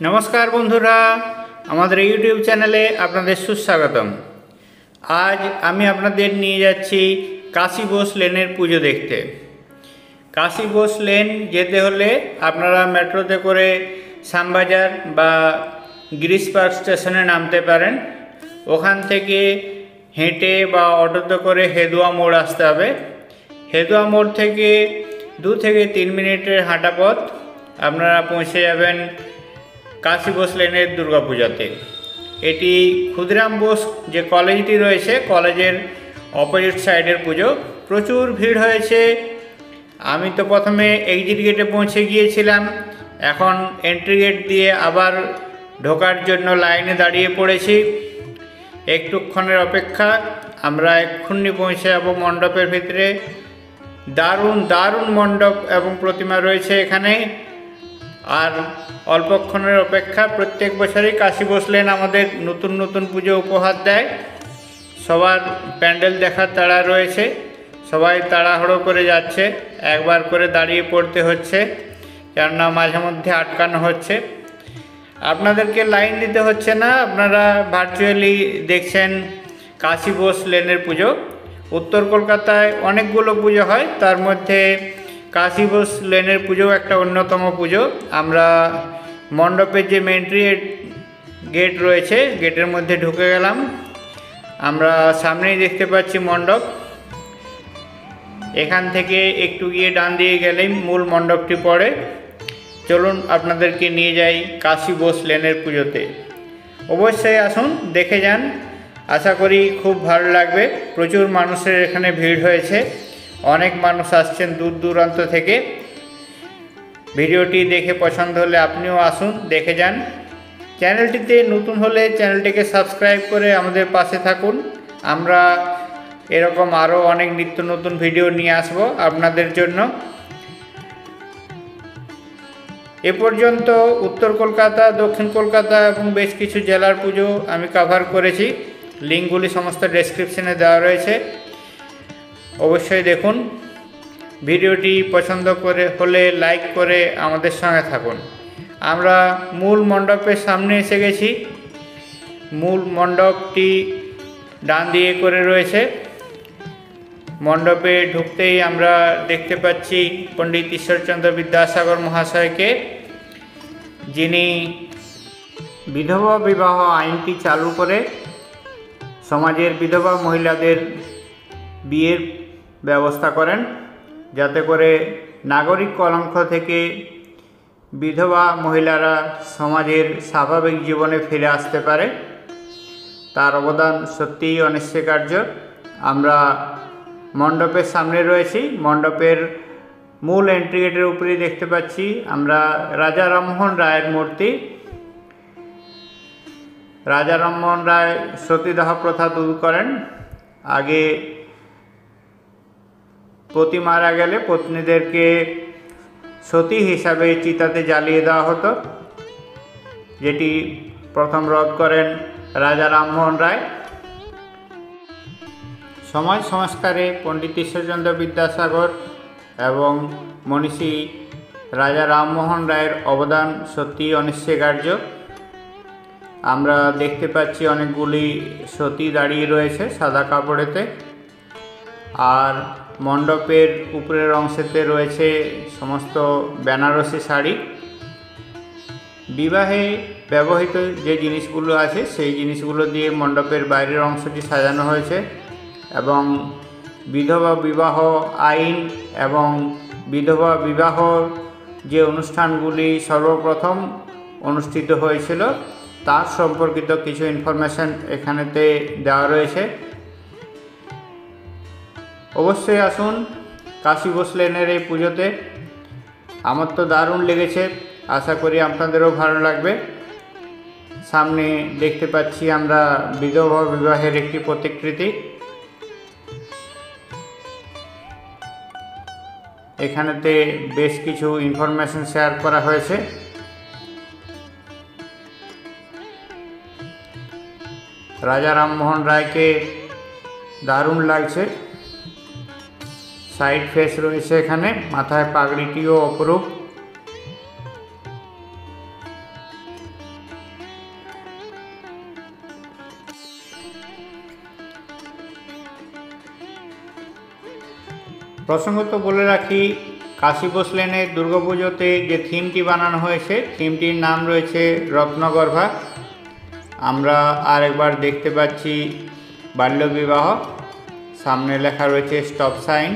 नमस्कार बंधुरा हमारे यूट्यूब चैनले आपनादेर सुस्वागतम। आज आमी आपनादेर निये जाচ্ছি काशी बोस लेनेर पुजो देखते। काशी बोस लेन जेते होले आपनारा मेट्रोते करे श्यामबाजार बा गिरीश पार्क स्टेशने नामते पारेन। ओखान थेके हेঁটে बा अटोते करे हेदुआ मोड़ आसते हबे। हेदुआ मोड़ थेके 2 থেকে 3 मिनिटेर हाँटा पथ आपनारा पौঁছে যাবেন काशी बोस लेनेर दुर्गा पूजाते। एटी क्षुदिराम बोस जे कलेजटी रयेछे कलेजेर अपोजिट साइडेर पुजो। प्रचुर भीड़ हयेछे। आमी तो प्रथमे एक्सिट गेटे पौঁছে गिয়েছিলাম, এখন एंट्री गेट दिए आबार ढोकार जन्य लाइने दाड़िये पड़ेছি। एकटुक्षणेर अपेक्षा आमरा एक्षुन्नी पौঁছে যাব मंडपेर भितरे। दारुण दारुण मंडप एवं प्रतिमा रयेछे एखाने। और अल्पक्षणेर अपेक्षा प्रत्येक बछरই काशी बोस लेन आमादेर नतून नतून पुजो उपहार देय। सबार प्যান্ডেল देखार ताड़ा रयेछे, सबाई ताड़ाहुड़ो करे जाच्छे, एकबार करे दाड़िये पड़ते हच्छे केनना माझे मध्य आटकानो हच्छे। आपनादेरके लाइन दिते हच्छे ना, आपनारा भार्चुअली देखछेन काशी बोस लेनेर पुजो। उत्तर कलकाताय अनेकगुलो पुजो हय, तार मध्य काशी बोस लेनेर पुजो एक अन्यतम पुजो। आमरा मंडपेर जे एंट्री गेट रयेछे गेटेर मध्य ढुके गेलाम। आमरा सामनेई देखते पाচ্ছি मंडप। एखान थेके एकटू गिये डान दिके गेलेई मूल मंडपटी पड़े। चलुन आपनादेरके निये जाई काशी बोस लेनेर पुजोते। अवश्यई आसुन, देखे जान। आशा करी खूब भालो लागबे। प्रचुर मानुषेर एखाने भीड़ हयेछे, अनेक मानुष आसছেন दूर दूरान्त थेके। भिडियोटी देखे पसंद होले आपनिও आसुन, देखे जान। चैनलটিতে नतून होले चैनलটিকে सबस्क्राइब करे आमादेर पाशे थाकुन। आमरा एरकम आरो अनेक नित्य नतून भिडियो निये आसबो आपनादेर जन्य। ए पर्यन्त उत्तर कलकाता, दक्षिण कलकाता एबं बेश किछु जेलार पुजो आमी कभार करेছি। लिंकगुली समस्त डेसक्रिपशने देওয়া रयेছে, अवश्य देखुन। भिडियोटी पसंद करे होले लाइक करे आमादेर संगे थाकुन। आमरा मूल मंडपेर सामने एसे गेছি। मूल मंडपटी डान दिके करे रयेছে। मंडपे ढुकतेई आमरा देखते पाচ্ছি पंडित ঈশ্বরচন্দ্র विद्यासागर महाशयके, जिनी विधवा विवाह आईनटी चालू करे समाजेर विधवा महिलादेर बियेर व्यवस्था करें, जाते करे नागरिक कलंक थेके विधवा महिलारा समाजेर स्वाभाविक जीवने फिरे आसते पारे। तार अवदान सत्यिई अनस्वीकार्य। आमरा मंडपेर सामने रयेছি। मंडपेर मूल एंट्री गेटेर उपरेই देखते पाচ্ছি आमरा राजा राममोहन रायेर मूर्ति। राजा राममोहन राय सतीदाह प्रथा दूर करें। आगे पति मारा गेले पत्नीदेरके सती हिसाबे चिताते जालिये देওয়া हतो, जेटी प्रथम रद करें राजा राममोहन राय। समाज संस्कारे पंडित ঈশ্বরচন্দ্র विद्यासागर एवं मनीषी राजा राममोहन रायर अवदान सत्यि अनस्वीकार्य। आमरा देखते पाচ্ছি अनेकगुली सती दाड़िये रयेছে सादा कापड़ेते। और मंडपेर ऊपरेर अंशेते रयेছে समस्त बेनारसी शाड़ी। विवाहे व्यवहृत जे जिनिसगुलो आछे सेई जिनिसगुलो दिए मंडपेर बाइरेर अंशटी साजानो हयेছে एवं विधवा विवाह आईन एवं विधवा विवाह जे अनुष्ठानगुली सर्वप्रथम अनुष्ठित हयेछिलो तार सम्पर्कित किछु इनफरमेशन एखानेते देওয়া रयेছে। अवश्य आसुन काशी बोस लेनेर এই পুজোতে। আমার তো দারুণ লেগেছে, आशा करी আপনাদেরও ভালো লাগবে। সামনে দেখতে পাচ্ছি আমরা বিধবা বিবাহের একটি প্রতিকৃতি। এখানেতে বেশ কিছু ইনফরমেশন শেয়ার করা হয়েছে। রাজা রামমোহন রায়কে দারুণ লাগছে। साइड फेस रयेছে एखाने, माथाय पागड़िटिও अपरूप। প্রসঙ্গত বলে রাখি, কাশী বোস লেনের দুর্গাপুজোতে যে থিমটি বানানো হয়েছে, থিমটির নাম রয়েছে রত্নগর্ভা। আমরা আরেকবার দেখতে পাচ্ছি বাল্যবিবাহ, সামনে লেখা রয়েছে স্টপ সাইন।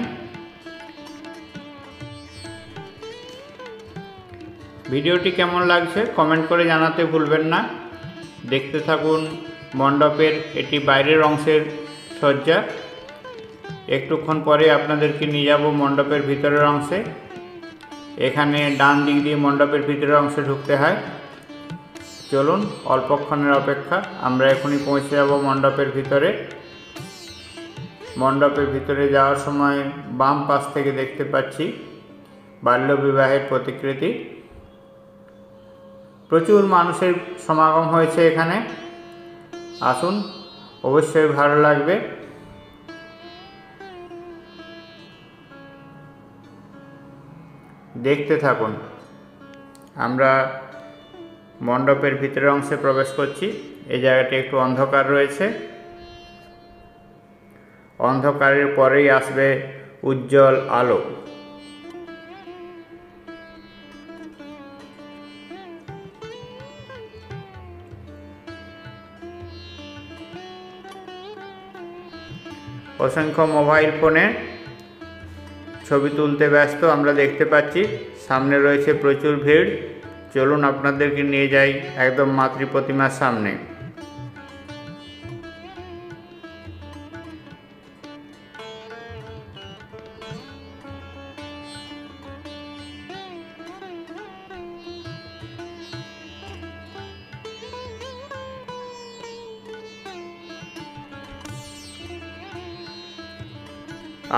ভিডিওটি কেমন লাগছে কমেন্ট করে জানাতে ভুলবেন না। দেখতে থাকুন মণ্ডপের এটি বাইরের অংশের সজ্জা। একটুক্ষণ পরে আপনাদেরকে নিয়ে যাব মণ্ডপের ভিতরের অংশে। এখানে ডান দিক দিয়ে মণ্ডপের ভিতরের অংশে ঢুকতে হয়। চলুন, অল্পক্ষণের অপেক্ষা, আমরা এখনই পৌঁছে যাব মণ্ডপের ভিতরে। মণ্ডপের ভিতরে যাওয়ার সময় বাম পাশ থেকে দেখতে পাচ্ছি বাল্যবিবাহের প্রতিকৃতি। প্রচুর মানুষের সমাগম হয়েছে এখানে। আসুন, অবশ্যই ভালো লাগবে। দেখতে থাকুন। আমরা মণ্ডপের ভিতরের অংশে প্রবেশ করছি। এই জায়গাটি একটু অন্ধকার রয়েছে। অন্ধকারের পরেই আসবে উজ্জ্বল আলো। অসংখ্য মোবাইল ফোনে ছবি তুলতে ব্যস্ত আমরা দেখতে পাচ্ছি। সামনে রয়েছে প্রচুর ভিড়। চলুন আপনাদেরকে নিয়ে যাই একদম মাতৃ প্রতিমার সামনে।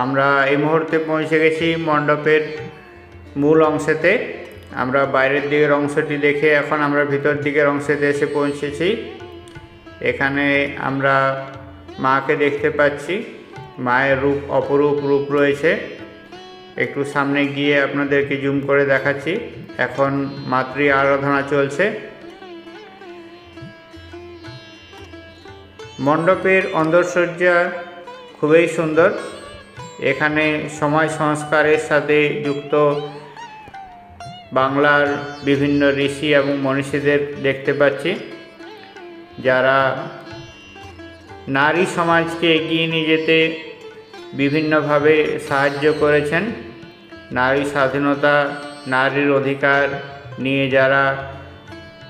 আমরা এই মুহূর্তে পৌঁছে গেছি মণ্ডপের মূল অংশেতে। আমরা বাইরের দিকের অংশটি দেখে এখন আমরা ভিতর দিকের অংশেতে এসে পৌঁছেছি। এখানে আমরা মাকে দেখতে পাচ্ছি। মায়ের রূপ অপরূপ রূপ রয়েছে। একটু সামনে গিয়ে আপনাদেরকে জুম করে দেখাচ্ছি। এখন মাতৃ আরাধনা চলছে। মণ্ডপের অন্দরসজ্জা খুবই সুন্দর। এখানে সময় সংস্কারের সাথে যুক্ত বাংলার বিভিন্ন ঋষি এবং মনীষীদের দেখতে পাচ্ছি, যারা নারী সমাজকে এগিয়ে নিয়ে যেতে বিভিন্নভাবে সাহায্য করেছেন। নারী স্বাধীনতা, নারীর অধিকার নিয়ে যারা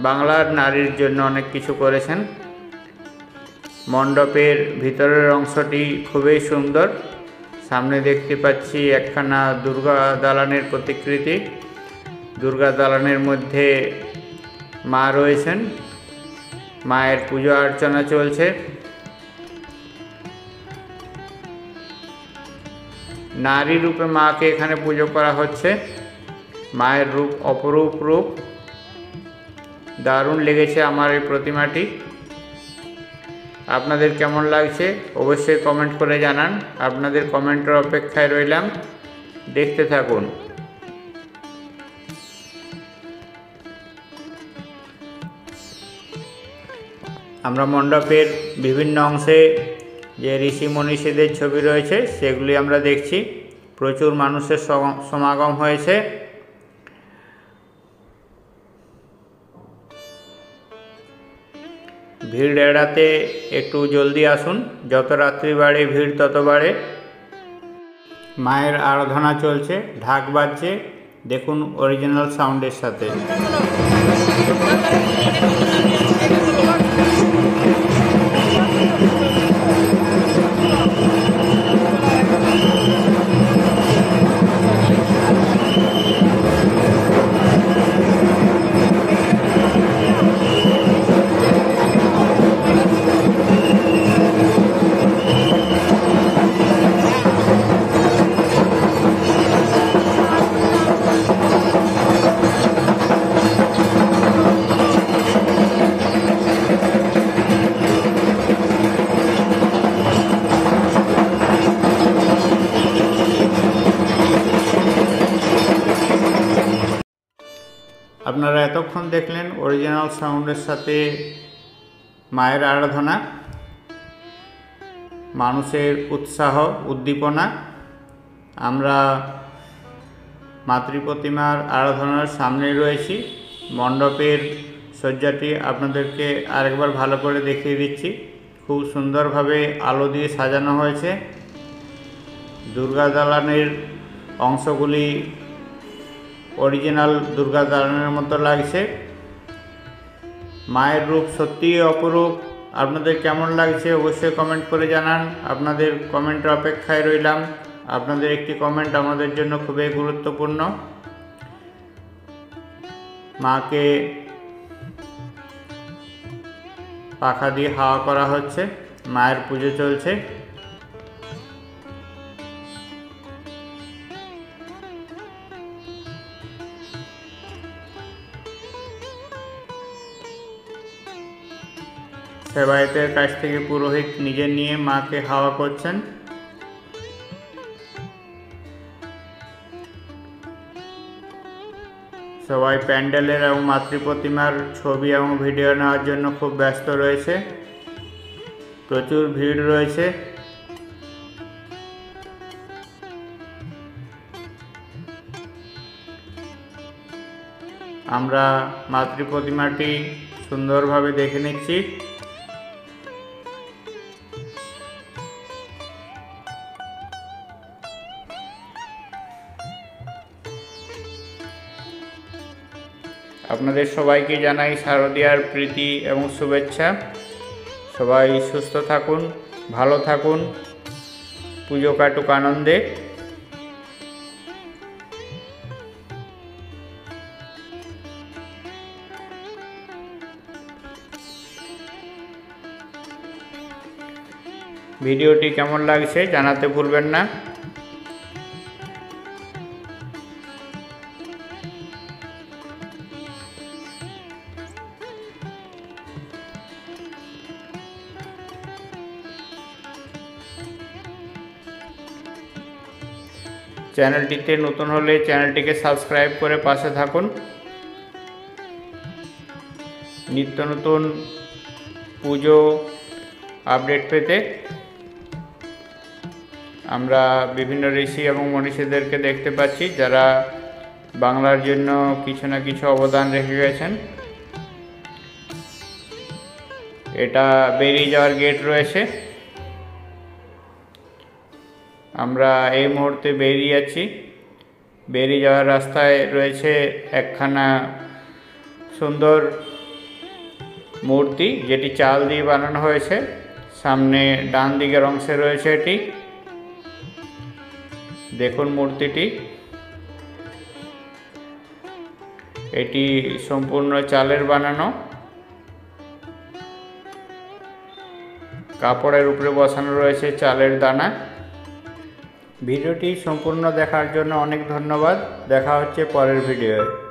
বাংলার নারীর জন্য অনেক কিছু করেছেন। মণ্ডপের ভিতরের অংশটি খুবই সুন্দর। সামনে দেখতে পাচ্ছি একখানা দুর্গা দালানের প্রতিকৃতি। দুর্গা দালানের মধ্যে মা রয়েছেন। মায়ের পুজো অর্চনা চলছে। নারী রূপে মাকে এখানে পুজো করা হচ্ছে। মায়ের রূপ অপরূপ রূপ। দারুণ লেগেছে আমার এই প্রতিমাটি। আপনাদের কেমন লাগছে অবশ্যই কমেন্ট করে জানান। আপনাদের কমেন্টের অপেক্ষায় রইলাম। দেখতে থাকুন। আমরা মণ্ডপের বিভিন্ন অংশে যে ঋষি মনীষীদের ছবি রয়েছে সেগুলি আমরা দেখছি। প্রচুর মানুষের সমাগম হয়েছে। ভিড় এড়াতে একটু জলদি আসুন। যত রাত্রি বাড়ে ভিড় তত বাড়ে। মায়ের আরাধনা চলছে, ঢাক বাজছে। দেখুন অরিজিনাল সাউন্ডের সাথে। আপনারা এতক্ষণ দেখলেন অরিজিনাল সাউন্ডের সাথে মায়ের আরাধনা, মানুষের উৎসাহ উদ্দীপনা। আমরা মাতৃ প্রতিমার আরাধনার সামনে রয়েছি। মণ্ডপের সজ্জাটি আপনাদেরকে আরেকবার ভালো করে দেখিয়ে দিচ্ছি। খুব সুন্দরভাবে আলো দিয়ে সাজানো হয়েছে। দুর্গা দালানের অংশগুলি অরিজিনাল দুর্গা দালানের মতো লাগছে। মায়ের রূপ সত্যিই অপরূপ। আপনাদের কেমন লাগছে অবশ্যই কমেন্ট করে জানান। আপনাদের কমেন্টের অপেক্ষায় রইলাম। আপনাদের একটি কমেন্ট আমাদের জন্য খুবই গুরুত্বপূর্ণ। মাকে পাখা দিয়ে হাওয়া করা হচ্ছে। মায়ের পুজো চলছে। সেবায়েতের কাছ থেকে পুরোহিত নিজে নিয়ে মাকে হাওয়া করছেন। সবাই প্যান্ডেলের এবং মাতৃ প্রতিমার ছবি এবং ভিডিও নেওয়ার জন্য খুব ব্যস্ত রয়েছে। প্রচুর ভিড় রয়েছে। আমরা মাতৃ প্রতিমাটি সুন্দরভাবে দেখে নিচ্ছি। আপনাদের সবাইকে জানাই শারদীয়ার প্রীতি এবং শুভেচ্ছা। সবাই সুস্থ থাকুন, ভালো থাকুন, পুজো কাটুক আনন্দে। ভিডিওটি কেমন লাগছে জানাতে ভুলবেন না। চ্যানেলটিতে নতুন হলে চ্যানেলটিকে সাবস্ক্রাইব করে পাশে থাকুন। নিত্য নতুন পুজো আপডেট পেতে আমরা বিভিন্ন ঋষি এবং মনীষীদেরকে দেখতে পাচ্ছি, যারা বাংলার জন্য কিছু না কিছু অবদান রেখে গেছেন। এটা বেরিয়ে যাওয়ার গেট রয়েছে। আমরা এই মুহূর্তে বেরিয়ে যাচ্ছি। বেরিয়ে যাওয়ার রাস্তায় রয়েছে একখানা সুন্দর মূর্তি, যেটি চাল দিয়ে বানানো হয়েছে। সামনে ডান দিকের অংশে রয়েছে এটি। দেখুন মূর্তিটি। এটি সম্পূর্ণ চালের বানানো। কাপড়ের উপরে বসানো রয়েছে চালের দানা। ভিডিওটি সম্পূর্ণ দেখার জন্য অনেক ধন্যবাদ। দেখা হচ্ছে পরের ভিডিওয়ে।